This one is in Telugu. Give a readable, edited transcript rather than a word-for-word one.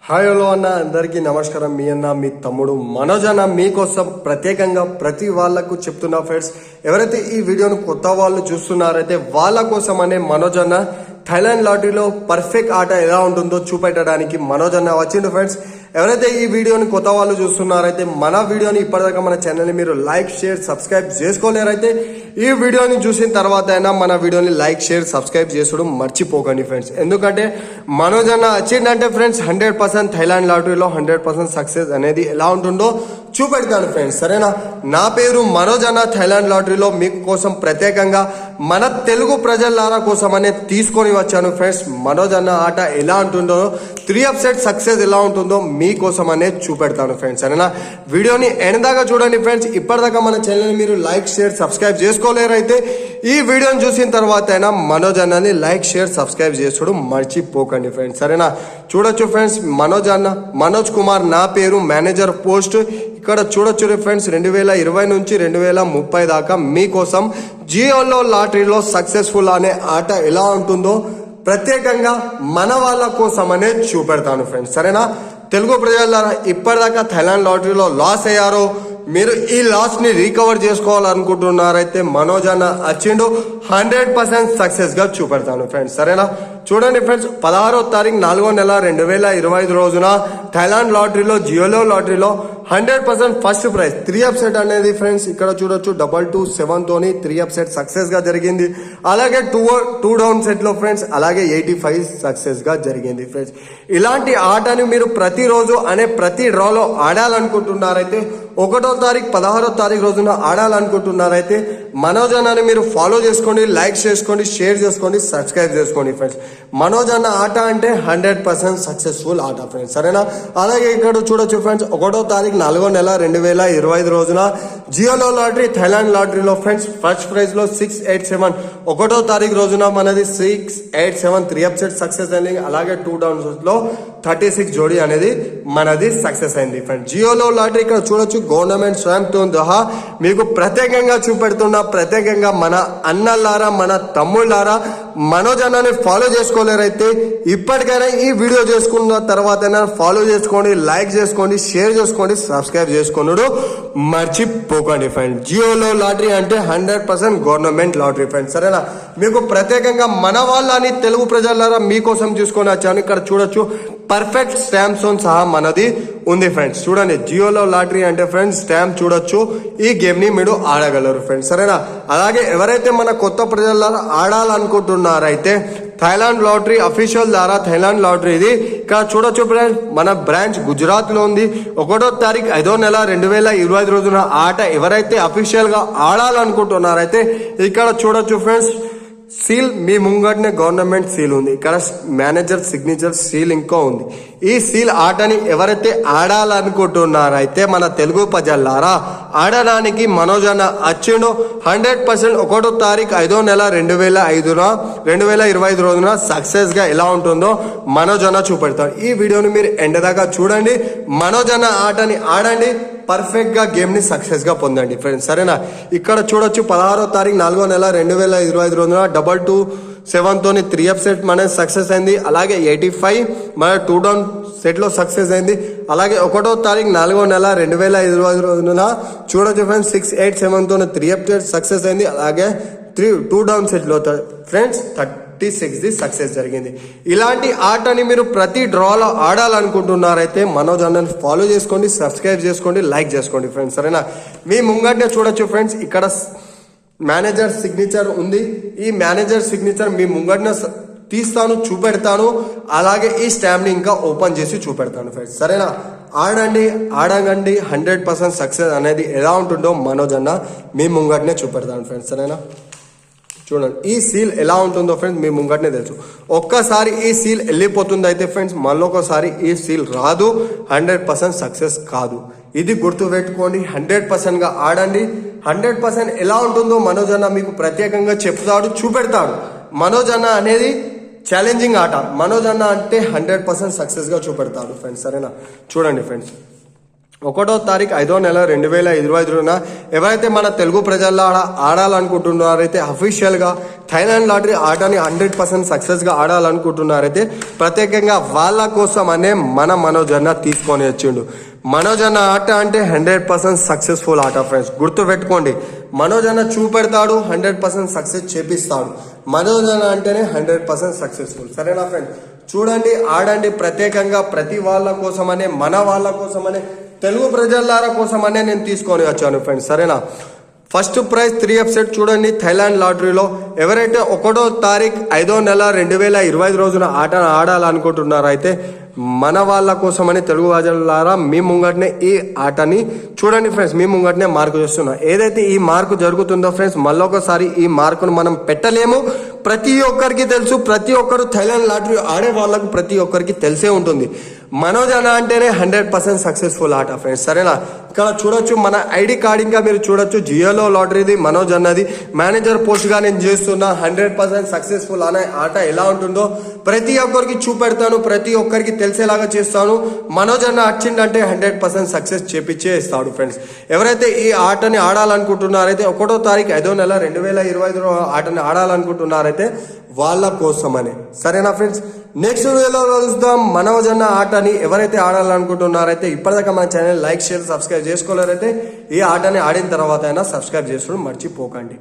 హాయ్ హలో అన్న అందరికీ నమస్కారం. మీ అన్న మీ తమ్ముడు మనోజ్ అన్న మీకోసం ప్రత్యేకంగా ప్రతి వాళ్లకు చెప్తున్నా ఫ్రెండ్స్. ఎవరైతే ఈ వీడియోను కొత్త వాళ్ళు చూస్తున్నారైతే వాళ్ళ కోసం అనే మనోజ్ అన్న థైలాండ్ లాటరీలో పర్ఫెక్ట్ ఆట ఎలా ఉంటుందో చూపెట్టడానికి మనోజ్ అన్న వచ్చిండు ఫ్రెండ్స్. ఎవరైతే ఈ వీడియోని కొత్త వాళ్ళు చూస్తున్నారైతే మన వీడియోని ఇప్పటిదాకా మన ఛానల్ని మీరు లైక్ షేర్ సబ్స్క్రైబ్ చేసుకోలేరైతే ఈ వీడియోని చూసిన తర్వాత అయినా మన వీడియోని లైక్ షేర్ సబ్స్క్రైబ్ చేసుకోవడం మర్చిపోకండి ఫ్రెండ్స్. ఎందుకంటే మనోజ్ అన్న వచ్చిందంటే ఫ్రెండ్స్ 100% థైలాండ్ లాటరీలో 100% సక్సెస్ అనేది ఎలా ఉంటుందో చూపెడతాను ఫ్రెండ్స్. సరేనా? నా పేరు మనోజ్ అన్న. థైలాండ్ లాటరీలో మీకోసం ప్రత్యేకంగా మన తెలుగు ప్రజల కోసం అనేది తీసుకొని వచ్చాను ఫ్రెండ్స్. మనోజ్ అన్న ఆట ఎలా ఉంటుందో 3 అప్సెట్ సక్సెస్ ఎలా ఉంటుందో మీకోసం అనేది చూపెడతాను ఫ్రెండ్స్. సరేనా? వీడియోని ఎండ్ దాకా చూడండి ఫ్రెండ్స్. ఇప్పటిదాకా మన ఛానల్ని మీరు లైక్ షేర్ సబ్స్క్రైబ్ చేసుకోలేరైతే ఈ వీడియోని చూసిన తర్వాత అయినా మనోజ్ అన్నని లైక్ షేర్ సబ్స్క్రైబ్ చేసుకోవడం మర్చిపోకండి ఫ్రెండ్స్. సరేనా? చూడొచ్చు ఫ్రెండ్స్, మనోజ్ అన్న మనోజ్ కుమార్ నా పేరు, మేనేజర్ పోస్ట్. ఇక్కడ చూడొచ్చు ఫ్రెండ్స్, 2020 నుంచి 2030 దాకా మీకోసం జియోలో లాటరీలో సక్సెస్ఫుల్ అనే ఆట ఎలా ఉంటుందో ప్రత్యేకంగా మన వాళ్ళ కోసం అనేది చూపెడతాను ఫ్రెండ్స్. సరేనా? తెలుగు ప్రజల ఇప్పటిదాకా థైలాండ్ లాటరీలో లాస్ అయ్యారో మీరు ఈ లాస్ ని రికవర్ చేసుకోవాలనుకుంటున్నారైతే మనోజ్ అన్న వచ్చిండు 100% సక్సెస్ గా చూపెడతాను ఫ్రెండ్స్. సరేనా? చూడండి ఫ్రెండ్స్, 16వ తారీఖు 4వ నెల 2025 రోజున థైలాండ్ లాటరీలో జియోలో లాటరీలో 100% ఫస్ట్ ప్రైజ్ 3 అప్సెట్ అనేది ఫ్రెండ్స్ ఇక్కడ చూడొచ్చు 227 తోని 3 అప్సెట్ సక్సెస్ గా జరిగింది. అలాగే 2 డౌన్ సెట్ లో ఫ్రెండ్స్ అలాగే 85 సక్సెస్ గా జరిగింది ఫ్రెండ్స్. ఇలాంటి ఆటని మీరు ప్రతిరోజు అనే ప్రతి డ్రాలో ఆడాలనుకుంటున్నారైతే 1వ తారీఖు 16వ తారీఖు రోజున ఆడాలనుకుంటున్నారైతే మనోజ్ అన్నని మీరు ఫాలో చేసుకోండి, లైక్ చేసుకోండి, షేర్ చేసుకోండి, సబ్స్క్రైబ్ చేసుకోండి ఫ్రెండ్స్. మనోజ్ అన్న ఆట అంటే 100% సక్సెస్ఫుల్ ఆట ఫ్రెండ్స్. సరేనా? అలాగే ఇక్కడ చూడొచ్చు ఫ్రెండ్స్, 1వ తారీఖు 4వ నెల 2025 రోజున జియోలో లాటరీ థైలాండ్ లాటరీలో ఫ్రెండ్స్ ఫస్ట్ ప్రైజ్ లో 687 1వ తారీఖు రోజున మనది 687 3 అప్సెట్ సక్సెస్ అయింది. అలాగే 2 డౌన్ లో 36 జోడీ అనేది మనది సక్సెస్ అయింది ఫ్రెండ్స్. జియోలో లాటరీ ఇక్కడ చూడొచ్చు గవర్నమెంట్ స్వాంప్తో సహా మీకు ప్రత్యేకంగా చూపెడుతున్నా. ప్రత్యేకంగా మన అన్నలారా మన తమ్ముళ్ళారా మనోజ్ అన్నని ఫాలో చేసుకోలేరైతే ఇప్పటికైనా ఈ వీడియో చేసుకున్న తర్వాత ఫాలో చేసుకోండి, లైక్ చేసుకోండి, షేర్ చేసుకోండి, సబ్స్క్రైబ్ చేసుకున్నాడు మర్చిపోకండి ఫ్రెండ్స్. జియోలో లాటరీ అంటే 100% గవర్నమెంట్ లాటరీ ఫ్రెండ్స్. సరేనా? మీకు ప్రత్యేకంగా మన వాళ్ళని తెలుగు ప్రజలారా మీకోసం చూసుకొని వచ్చాను. ఇక్కడ చూడొచ్చు పర్ఫెక్ట్ స్టాంప్స్ సహా మనది ఉంది ఫ్రెండ్స్. చూడండి, జియోలో లాటరీ అంటే ఫ్రెండ్స్ స్టాంప్ చూడొచ్చు. ఈ గేమ్ ని మీరు ఆడగలరు ఫ్రెండ్స్. సరేనా? అలాగే ఎవరైతే మన కొత్త ప్రజల ఆడాలనుకుంటున్నారైతే థైలాండ్ లాటరీ అఫీషియల్ ద్వారా థైలాండ్ లాటరీ ఇది ఇక్కడ చూడొచ్చు ఫ్రెండ్స్. మన బ్రాంచ్ గుజరాత్ లో ఉంది. 1వ తారీఖు 5వ నెల 2025 రోజున ఆట ఎవరైతే అఫీషియల్ గా ఆడాలనుకుంటున్నారైతే ఇక్కడ చూడొచ్చు ఫ్రెండ్స్, సీల్ మీ ముంగటనే గవర్నమెంట్ సీల్ ఉంది. ఇక్కడ మేనేజర్ సిగ్నేచర్ సీల్ ఇంకా ఉంది. ఈ సీల్ ఆటని ఎవరైతే ఆడాలనుకుంటున్నారైతే మన తెలుగు ప్రజలారా ఆడడానికి మనోజ్ అన్న వచ్చిండు 100%. 1వ తారీఖు 5వ నెల 2025 రోజున సక్సెస్ గా ఎలా ఉంటుందో మనోజ్ అన్న చూపెడతాడు. ఈ వీడియోని మీరు ఎండ్ దాకా చూడండి. మనోజ్ అన్న ఆటని ఆడండి, పర్ఫెక్ట్ గా గేమ్ ని సక్సెస్ గా పొందండి ఫ్రెండ్స్. సరేనా? ఇక్కడ చూడొచ్చు 16వ తారీఖు 4వ నెల 2025 రోజున 227 తోని 3 అప్సెట్ మన సక్సెస్ అయింది. అలాగే 85 మన 2 డౌన్ సెట్ లో సక్సెస్ అయింది. అలాగే 1వ తారీఖు 4వ నెల 2025 రోజున చూడొచ్చు ఫ్రెండ్స్ 687 తోని 3 అప్సెట్ సక్సెస్ అయింది. అలాగే 2 డౌన్ సెట్ లో ఫ్రెండ్స్ 36 సక్సెస్ జరిగింది. ఇలాంటి ఆటని మీరు ప్రతి డ్రాలో ఆడాలనుకుంటున్నారైతే మనోజ్ అన్నని ఫాలో చేసుకోండి, సబ్స్క్రైబ్ చేసుకోండి, లైక్ చేసుకోండి ఫ్రెండ్స్. సరేనా? మీ ముంగట్నే చూడొచ్చు ఫ్రెండ్స్, ఇక్కడ మేనేజర్ సిగ్నేచర్ ఉంది. ఈ మేనేజర్ సిగ్నేచర్ మీ ముంగట్నే తీస్తాను, చూపెడతాను. అలాగే ఈ స్టాంప్ ని ఇంకా ఓపెన్ చేసి చూపెడతాను ఫ్రెండ్స్. సరేనా? ఆడండి, ఆడగండి. 100% సక్సెస్ అనేది ఎలా ఉంటుందో మనోజ్ అన్న మీ ముంగట్నే చూపెడతాను ఫ్రెండ్స్. సరేనా? చూడండి, ఈ సీల్ ఎలా ఉంటుందో ఫ్రెండ్స్ మీ ముంగటనే తెలుసు. ఒక్కసారి ఈ సీల్ వెళ్ళిపోతుంది అయితే ఫ్రెండ్స్ మళ్ళొకసారి ఈ సీల్ రాదు. 100% సక్సెస్ కాదు. ఇది గుర్తు పెట్టుకోండి. 100% గా ఆడండి. 100% ఎలా ఉంటుందో మనోజ్ అన్న మీకు ప్రత్యేకంగా చెప్తాడు, చూపెడతాడు. మనోజ్ అన్న అనేది ఛాలెంజింగ్ ఆట. మనోజ్ అన్న అంటే 100% సక్సెస్ గా చూపెడతాడు ఫ్రెండ్స్. సరేనా? చూడండి ఫ్రెండ్స్, 1వ తారీఖు 5వ నెల 2025 ఎవరైతే మన తెలుగు ప్రజల్లో ఆడాలనుకుంటున్నారైతే అఫీషియల్ గా థైలాండ్ లాటరీ ఆటని 100% సక్సెస్ గా ఆడాలనుకుంటున్నారైతే ప్రత్యేకంగా వాళ్ళ కోసం అనే మన మనోజ్ అన్న తీసుకొని వచ్చిండు. మనోజ్ అన్న ఆట అంటే 100% సక్సెస్ఫుల్ ఆట ఫ్రెండ్స్, గుర్తు పెట్టుకోండి. మనోజ్ అన్న చూపెడతాడు, 100% సక్సెస్ చేపిస్తాడు. మనోజ్ అన్న అంటేనే 100% సక్సెస్ఫుల్. సరేనా ఫ్రెండ్స్, చూడండి, ఆడండి. ప్రత్యేకంగా ప్రతి వాళ్ళ కోసమనే, మన వాళ్ళ కోసమనే, తెలుగు ప్రజలారా కోసమనే నేను తీసుకొని వచ్చాను ఫ్రెండ్స్. సరేనా, ఫస్ట్ ప్రైజ్ 3F సెట్ చూడండి. థైలాండ్ లాటరీలో ఎవరైతే 1వ తారీఖు 5వ నెల 2025 రోజున ఆట ఆడాలనుకుంటున్నారో అయితే మన వాళ్ళ కోసమని తెలుగు ప్రజలారా మీ ముంగటనే ఈ ఆటని చూడండి ఫ్రెండ్స్. మీ ముంగటనే మార్కు చేస్తున్నా. ఏదైతే ఈ మార్కు జరుగుతుందో ఫ్రెండ్స్, మళ్ళొకసారి ఈ మార్కును మనం పెట్టలేము. ప్రతి ఒక్కరికి తెలుసు, ప్రతి ఒక్కరు థైలాండ్ లాటరీ ఆడే వాళ్ళకు ప్రతి ఒక్కరికి తెలిసే ఉంటుంది. మనోజ్ అన్న అంటేనే 100% సక్సెస్ఫుల్ ఆట ఫ్రెండ్స్. సరేనా, ఇక్కడ చూడొచ్చు మన ఐడి కార్డ్, ఇంకా మీరు చూడొచ్చు జియోలో లాటరీది మనోజ్ అన్నది మేనేజర్ పోస్ట్ గా నేను చేస్తున్నా. 100% సక్సెస్ఫుల్ అనే ఆట ఎలా ఉంటుందో ప్రతి ఒక్కరికి చూపెడతాను, ప్రతి ఒక్కరికి తెలిసేలాగా చేస్తాను. మనోజ్ అన్న వచ్చిందంటే 100% సక్సెస్ చేపించే ఇస్తాడు ఫ్రెండ్స్. ఎవరైతే ఈ ఆటని ఆడాలనుకుంటున్నారైతే 1వ తారీఖు 5వ నెల 2025 ఆటని ఆడాలనుకుంటున్నారైతే వాళ్ళ కోసమని. సరేనా ఫ్రెండ్స్, నెక్స్ట్ వీడియోలో కలుద్దాం. మనోజ్ అన్న ఆటని ఎవరైతే ఆడాలనుకుంటున్నారైతే ఇప్పటిదాకా మన ఛానల్ లైక్, షేర్, సబ్స్క్రైబ్ చేసుకోలేరైతే ఈ ఆటని ఆడిన తర్వాత అయినా సబ్స్క్రైబ్ చేసుకోవడం మర్చిపోకండి.